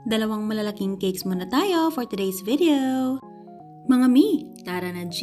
Dalawang malalaking cakes muna tayo for today's video. Mga mi, tara na G!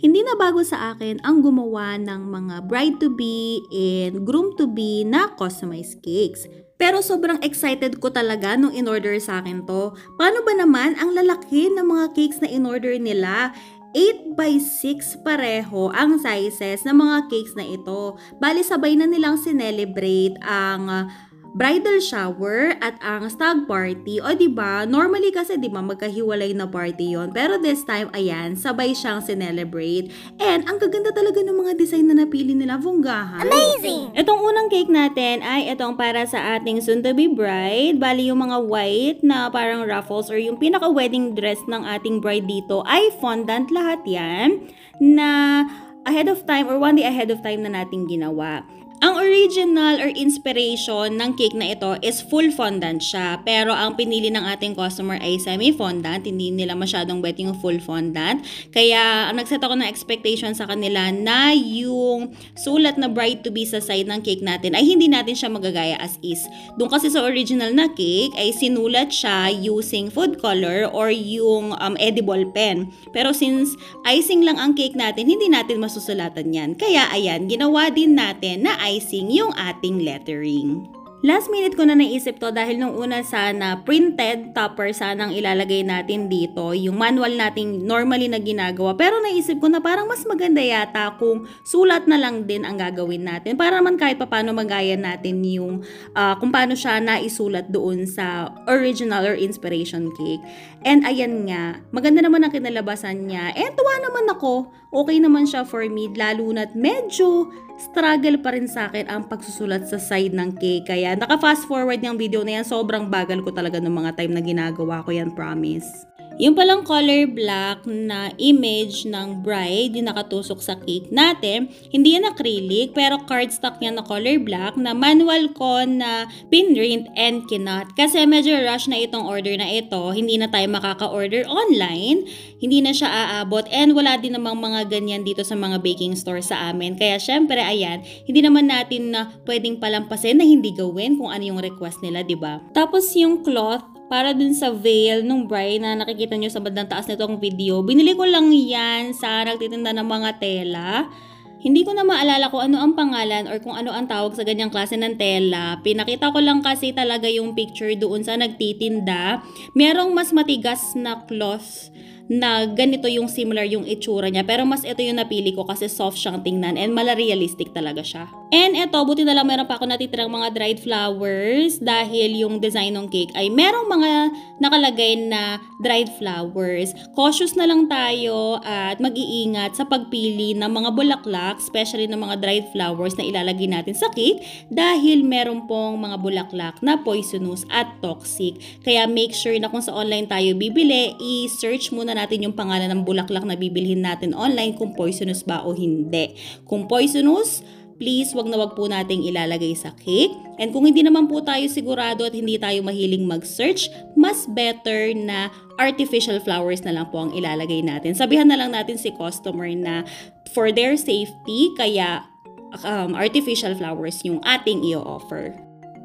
Hindi na bago sa akin ang gumawa ng mga bride-to-be and groom-to-be na customized cakes. Pero sobrang excited ko talaga nung in-order sa akin to. Paano ba naman ang lalaki ng mga cakes na in-order nila? 8x6 pareho ang sizes ng mga cakes na ito. Bali sabay na nilang sinelebrate ang bridal shower at ang stag party. O diba, normally kasi diba magkahiwalay na party yon. Pero this time, ayan, sabay siyang sinelebrate. And ang gaganda talaga ng mga design na napili nila, bonggahan. Amazing! Itong unang cake natin ay itong para sa ating soon-to-be bride. Bali yung mga white na parang ruffles or yung pinaka-wedding dress ng ating bride dito ay fondant lahat yan na ahead of time or one day ahead of time na nating ginawa. Ang original or inspiration ng cake na ito is full fondant siya. Pero ang pinili ng ating customer ay semi-fondant. Hindi nila masyadong wet yung full fondant. Kaya nagset ako ng expectation sa kanila na yung sulat na bride-to-be sa side ng cake natin ay hindi natin siya magagaya as is. Doon kasi sa original na cake ay sinulat siya using food color or yung edible pen. Pero since icing lang ang cake natin, hindi natin masusulatan yan. Kaya ayan, ginawa din natin na icing yung ating lettering. Last minute ko na naisip to dahil nung una sana printed topper sanang ilalagay natin dito, yung manual nating normally na ginagawa. Pero naisip ko na parang mas maganda yata kung sulat na lang din ang gagawin natin para naman kahit paano magaya natin yung kung paano siya naisulat doon sa original or inspiration cake. And ayan nga, maganda naman ang kinalabasan niya. And tuwa naman ako, okay naman siya for me, lalo na't medyo struggle pa rin sa akin ang pagsusulat sa side ng cake. Kaya naka-fast forward yung video na yan. Sobrang bagal ko talaga ng mga time na ginagawa ko yan, promise. Yung palang color black na image ng bride, yung nakatusok sa cake natin, hindi yan acrylic, pero cardstock yan na color black na manual ko na pinrint and kinot. Kasi medyo rush na itong order na ito, hindi na tayo makaka-order online, hindi na siya aabot, and wala din namang mga ganyan dito sa mga baking store sa amin. Kaya syempre, ayan, hindi naman natin na pwedeng palampasin na hindi gawin kung ano yung request nila, diba? Tapos yung cloth, para dun sa veil nung bride na nakikita nyo sa bandang taas nitong video. Binili ko lang yan sa nagtitinda ng mga tela. Hindi ko na maalala kung ano ang pangalan or kung ano ang tawag sa ganyang klase ng tela. Pinakita ko lang kasi talaga yung picture doon sa nagtitinda. Merong mas matigas na cloth na ganito yung similar yung itsura niya. Pero mas ito yung napili ko kasi soft siyang tingnan and mala-realistic talaga siya. And ito, buti na lang meron pa ako natitirang mga dried flowers dahil yung design ng cake ay merong mga nakalagay na dried flowers. Cautious na lang tayo at mag-iingat sa pagpili ng mga bulaklak, especially ng mga dried flowers na ilalagay natin sa cake dahil meron pong mga bulaklak na poisonous at toxic. Kaya make sure na kung sa online tayo bibili, i-search muna natin yung pangalan ng bulaklak na bibilhin natin online kung poisonous ba o hindi. Kung poisonous, please wag na wag po nating ilalagay sa cake. And kung hindi naman po tayo sigurado at hindi tayo mahiling mag-search, mas better na artificial flowers na lang po ang ilalagay natin. Sabihan na lang natin si customer na for their safety, kaya artificial flowers yung ating i-offer.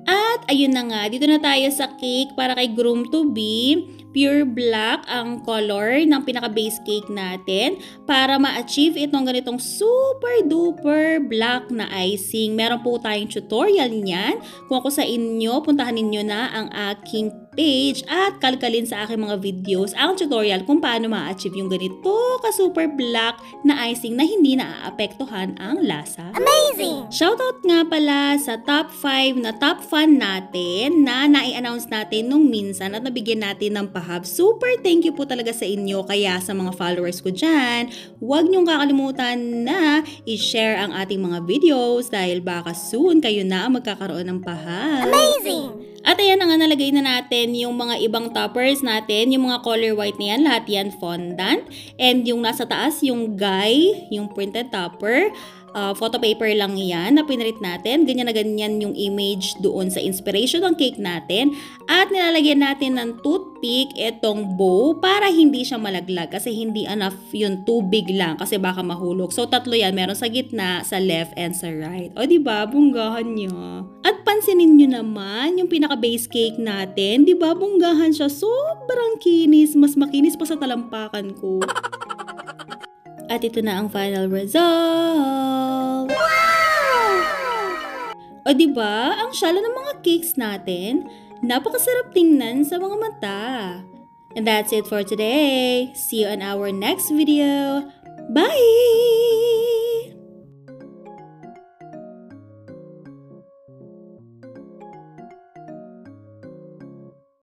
At ayun na nga, dito na tayo sa cake para kay groom-to-be. Pure black ang color ng pinaka-base cake natin para ma-achieve itong ganitong super duper black na icing. Meron po tayong tutorial niyan. Kung ako sa inyo, puntahan ninyo na ang aking page at kalkalin sa aking mga videos ang tutorial kung paano ma-achieve yung ganito ka-super black na icing na hindi naaapektuhan ang lasa. Amazing! Shoutout nga pala sa top 5 na top fan natin na nai-announce natin nung minsan at nabigyan natin ng pahab. Super thank you po talaga sa inyo. Kaya sa mga followers ko dyan, huwag niyong kakalimutan na i-share ang ating mga videos dahil baka soon kayo na magkakaroon ng pahab. Amazing! At ayan na nga, nalagay na natin yung mga ibang toppers natin, yung mga color white na yan, lahat yan fondant. And yung nasa taas, yung guy, yung printed topper, photo paper lang yan na pinrint natin. Ganyan na ganyan yung image doon sa inspiration ng cake natin. At nilalagyan natin ng toothpick itong bow para hindi siya malaglag kasi hindi enough yung tubig lang kasi baka mahulog. So, tatlo yan. Meron sa gitna, sa left, and sa right. O, diba? Bunggahan niya. At pansinin nyo naman yung pinaka-base cake natin. Diba? Bunggahan siya. Sobrang kinis. Mas makinis pa sa talampakan ko. At ito na ang final result. Wow! O diba, ang shala ng mga cakes natin, napakasarap tingnan sa mga mata. And that's it for today. See you on our next video. Bye!